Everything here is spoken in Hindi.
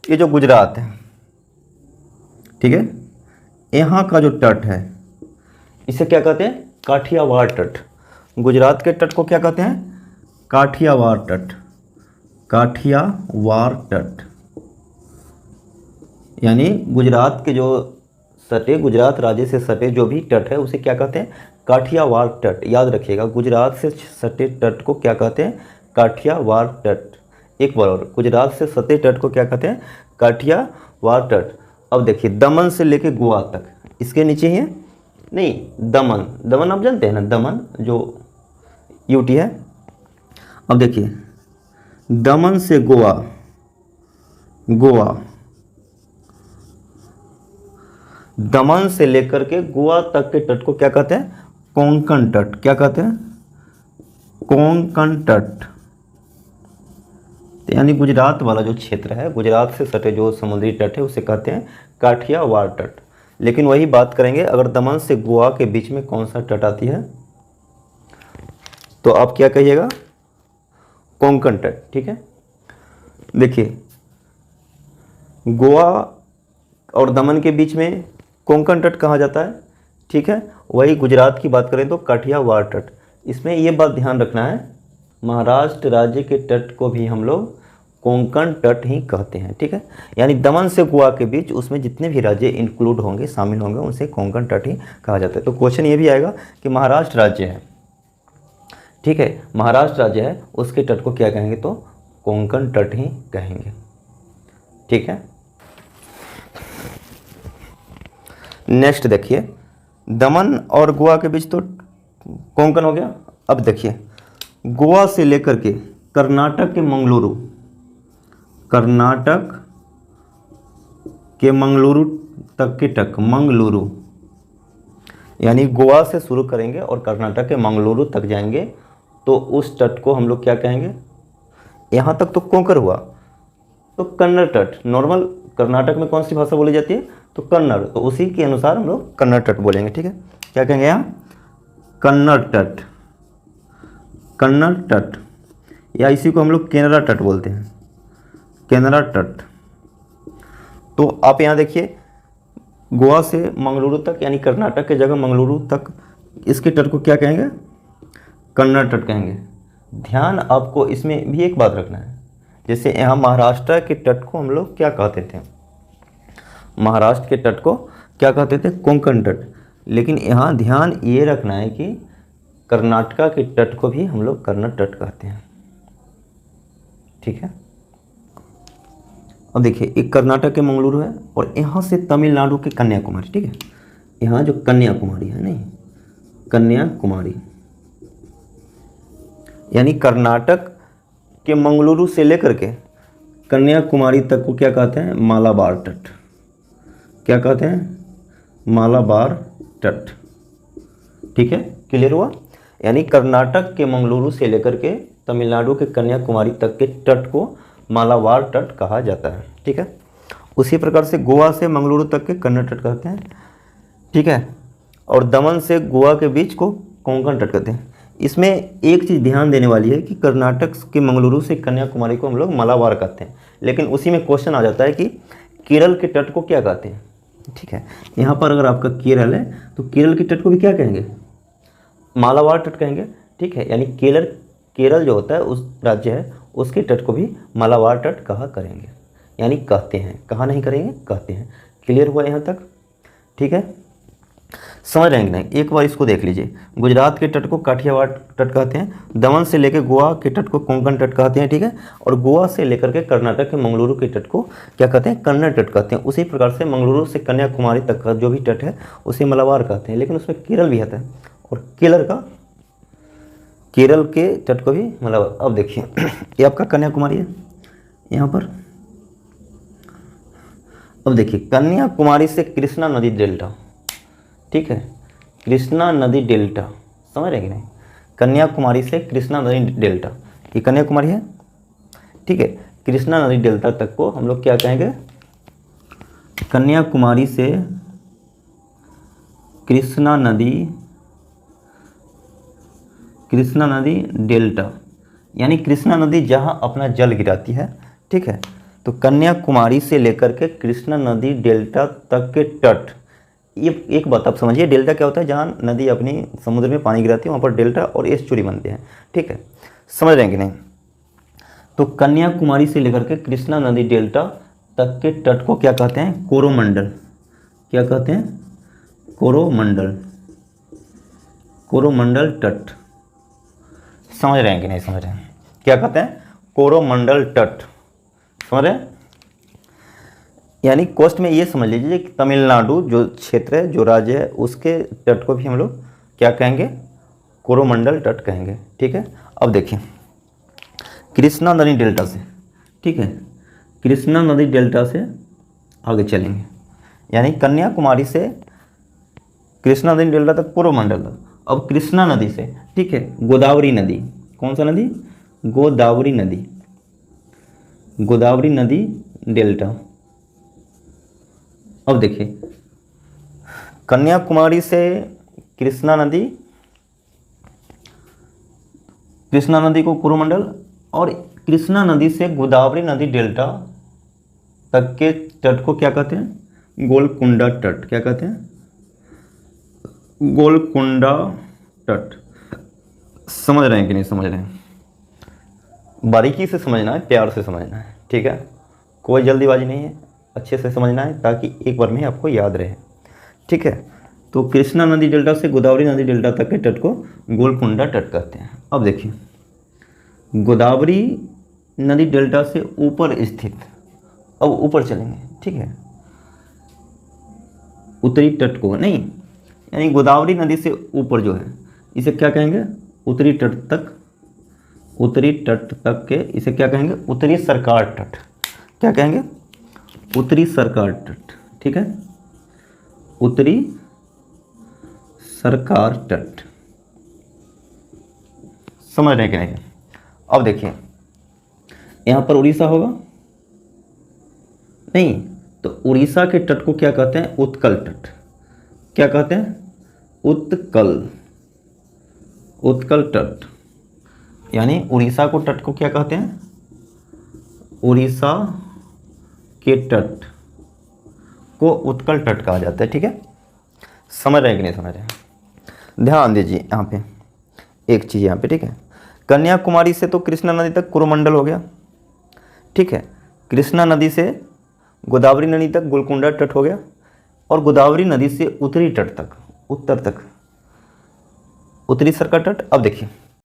ये जो गुजरात है, ठीक है, यहाँ का जो तट है इसे क्या कहते हैं? काठियावाड़ तट। गुजरात के तट को क्या कहते हैं? काठियावाड़ तट। काठियावाड़ तट यानी गुजरात के जो सटे, गुजरात राज्य से सटे जो भी तट है उसे क्या कहते हैं? काठियावाड़ तट। याद रखिएगा, गुजरात से सटे तट को क्या कहते हैं? काठियावाड़ तट। एक बार और, गुजरात से सटे तट को क्या कहते हैं? काठियावाड़ तट। अब देखिए, दमन से लेके गोवा तक, इसके नीचे ही है नहीं, दमन। दमन आप जानते हैं ना, दमन जो यूटी है। अब देखिए, दमन से गोवा, गोवा, दमन से लेकर के गोवा तक के तट को क्या कहते हैं? कोंकण तट। क्या कहते हैं? कोंकण तट। यानी गुजरात वाला जो क्षेत्र है, गुजरात से सटे जो समुद्री तट है उसे कहते हैं काठियावाड़ तट। लेकिन वही बात करेंगे, अगर दमन से गोवा के बीच में कौन सा तट आती है तो आप क्या कहिएगा? कोंकण तट। ठीक है, देखिए, गोवा और दमन के बीच में कोंकण तट कहा जाता है। ठीक है, वही गुजरात की बात करें तो काठियावाड़ तट। इसमें ये बात ध्यान रखना है, महाराष्ट्र राज्य के तट को भी हम लोग कोंकण तट ही कहते हैं। ठीक है, यानी दमन से गोवा के बीच उसमें जितने भी राज्य इंक्लूड होंगे, शामिल होंगे, उनसे कोंकण तट ही कहा जाता है। तो क्वेश्चन ये भी आएगा कि महाराष्ट्र राज्य है, ठीक है, महाराष्ट्र राज्य है, उसके तट को क्या कहेंगे? तो कोंकण तट ही कहेंगे। ठीक है, नेक्स्ट देखिए, दमन और गोवा के बीच तो कोंकण हो गया। अब देखिए, गोवा से लेकर के कर्नाटक के मंगलुरु, कर्नाटक के मंगलुरु तक के तट, मंगलुरु यानी गोवा से शुरू करेंगे और कर्नाटक के मंगलुरु तक जाएंगे तो उस तट को हम लोग क्या कहेंगे? यहाँ तक तो कोंकण हुआ, तो कन्नड़ तट। नॉर्मल कर्नाटक में कौन सी भाषा बोली जाती है? तो कन्नड़। तो उसी के अनुसार हम लोग कन्नड़ तट बोलेंगे। ठीक है, क्या कहेंगे यहाँ? कन्नड़ तट, कन्नड़ तट, या इसी को हम लोग केनरा तट बोलते हैं, केनरा तट। तो आप यहाँ देखिए, गोवा से मंगलुरु तक यानी कर्नाटक के जगह मंगलुरु तक, इसके तट को क्या कहेंगे? कन्नड़ तट कहेंगे। ध्यान आपको इसमें भी एक बात रखना है, जैसे यहाँ महाराष्ट्र के तट को हम लोग क्या कहते थे? महाराष्ट्र के तट को क्या कहते थे? कोंकण तट। लेकिन यहाँ ध्यान ये रखना है कि कर्नाटका के तट को भी हम लोग कन्नड़ तट कहते हैं। ठीक है, अब देखिए, एक कर्नाटक के मंगलुरु है और यहाँ से तमिलनाडु के कन्याकुमारी। ठीक है, यहाँ जो कन्याकुमारी है, नहीं, कन्याकुमारी यानी कर्नाटक के मंगलुरु से लेकर के कन्याकुमारी तक को क्या कहते हैं? मालाबार तट। क्या कहते हैं? मालाबार तट। ठीक है, क्लियर हुआ? यानी कर्नाटक के मंगलुरु से लेकर के तमिलनाडु के कन्याकुमारी तक के तट को मालाबार तट कहा जाता है। ठीक है, उसी प्रकार से गोवा से मंगलुरु तक के कन्नड़ तट कहते हैं। ठीक है, और दमन से गोवा के बीच को कोंकण तट कहते हैं। इसमें एक चीज़ ध्यान देने वाली है कि कर्नाटक के मंगलुरु से कन्याकुमारी को हम लोग मालाबार कहते हैं, लेकिन उसी में क्वेश्चन आ जाता है कि केरल के तट को क्या कहते हैं। ठीक है, यहाँ पर अगर आपका केरल है तो केरल के तट को भी क्या कहेंगे? मालाबार तट कहेंगे। ठीक है, यानी केरल जो होता है उस राज्य है, उसके तट को भी मालाबार तट कहा करेंगे, यानी कहते हैं, कहा नहीं करेंगे, कहते हैं। क्लियर हुआ यहाँ तक? ठीक है, समझ रहे हैं कि नहीं? एक बार इसको देख लीजिए, गुजरात के तट को काठियावाड़ तट कहते हैं, दमन से लेकर गोवा के तट को कोंकण तट कहते हैं। ठीक है, और गोवा से लेकर के कर्नाटक के मंगलुरु के तट को क्या कहते हैं? कन्नड़ तट कहते हैं। उसी प्रकार से मंगलुरु से कन्याकुमारी तक का जो भी तट है उसे मालाबार कहते हैं, लेकिन उसमें केरल भी आता है, और केरल के तट को भी मालाबार। अब देखिए, ये आपका कन्याकुमारी है यहाँ पर। अब देखिए, कन्याकुमारी से कृष्णा नदी डेल्टा। ठीक है, कृष्णा नदी डेल्टा, समझ रहे कि नहीं? कन्याकुमारी से कृष्णा नदी डेल्टा, ये कन्याकुमारी है। ठीक है, कृष्णा नदी डेल्टा तक को हम लोग क्या कहेंगे? कन्याकुमारी से कृष्णा नदी डेल्टा, यानी कृष्णा नदी जहाँ अपना जल गिराती है। ठीक है, तो कन्याकुमारी से लेकर के कृष्णा नदी डेल्टा तक के तट, ये एक बात आप समझिए, डेल्टा क्या होता है, जहाँ नदी अपनी समुद्र में पानी गिराती है वहाँ पर डेल्टा और एस्चुरी बनते हैं, ठीक है, समझ रहे हैं कि नहीं। तो कन्याकुमारी से लेकर के कृष्णा नदी डेल्टा तक के तट को क्या कहते हैं, कोरोमंडल। क्या कहते हैं, कोरोमंडल, कोरोमंडल तट। समझ रहे हैं कि नहीं समझ रहे हैं, क्या कहते हैं, कोरोमंडल तट। समझ रहे हैं, यानी कोस्ट में ये समझ लीजिए कि तमिलनाडु जो क्षेत्र है, जो राज्य है, उसके तट को भी हम लोग क्या कहेंगे, कोरोमंडल तट कहेंगे, ठीक है। अब देखिए कृष्णा नदी डेल्टा से, ठीक है, कृष्णा नदी डेल्टा से आगे चलेंगे, यानी कन्याकुमारी से कृष्णा नदी डेल्टा तक कोरोमंडल तक। अब कृष्णा नदी से, ठीक है, गोदावरी नदी, कौन सा नदी, गोदावरी नदी, गोदावरी नदी डेल्टा। अब देखिए कन्याकुमारी से कृष्णा नदी, कृष्णा नदी को कोरोमंडल, और कृष्णा नदी से गोदावरी नदी डेल्टा तक के तट को क्या कहते हैं, गोलकुंडा तट। क्या कहते हैं, गोलकुंडा तट। समझ रहे हैं कि नहीं समझ रहे हैं, बारीकी से समझना है, प्यार से समझना है, ठीक है, कोई जल्दीबाजी नहीं है, अच्छे से समझना है ताकि एक बार में आपको याद रहे, ठीक है। तो कृष्णा नदी डेल्टा से गोदावरी नदी डेल्टा तक के तट को गोलकुंडा तट कहते हैं। अब देखिए गोदावरी नदी डेल्टा से ऊपर स्थित, अब ऊपर चलेंगे, ठीक है, उत्तरी तट को नहीं, यानी गोदावरी नदी से ऊपर जो है इसे क्या कहेंगे, उत्तरी तट तक, उत्तरी तट तक के इसे क्या कहेंगे, उत्तरी सरकार तट। क्या कहेंगे, उत्तरी सरकार तट, ठीक है, उत्तरी सरकार तट। समझ रहे हैं कि नहीं। अब देखिए यहाँ पर उड़ीसा होगा नहीं, तो उड़ीसा के तट को क्या कहते हैं, उत्कल तट। क्या कहते हैं, उत्कल, उत्कल तट, यानी उड़ीसा को तट को क्या कहते हैं, उड़ीसा के तट को उत्कल तट कहा जाता है, ठीक है। समझ रहे हैं कि नहीं समझ रहे हैं, ध्यान दीजिए यहाँ पे एक चीज़ यहाँ पे, ठीक है। कन्याकुमारी से तो कृष्णा नदी तक कोरोमंडल हो गया, ठीक है, कृष्णा नदी से गोदावरी नदी तक गोलकुंडा तट हो गया, और गोदावरी नदी से उत्तरी तट तक, उत्तर तक उत्तरी सरकार तट। अब देखिए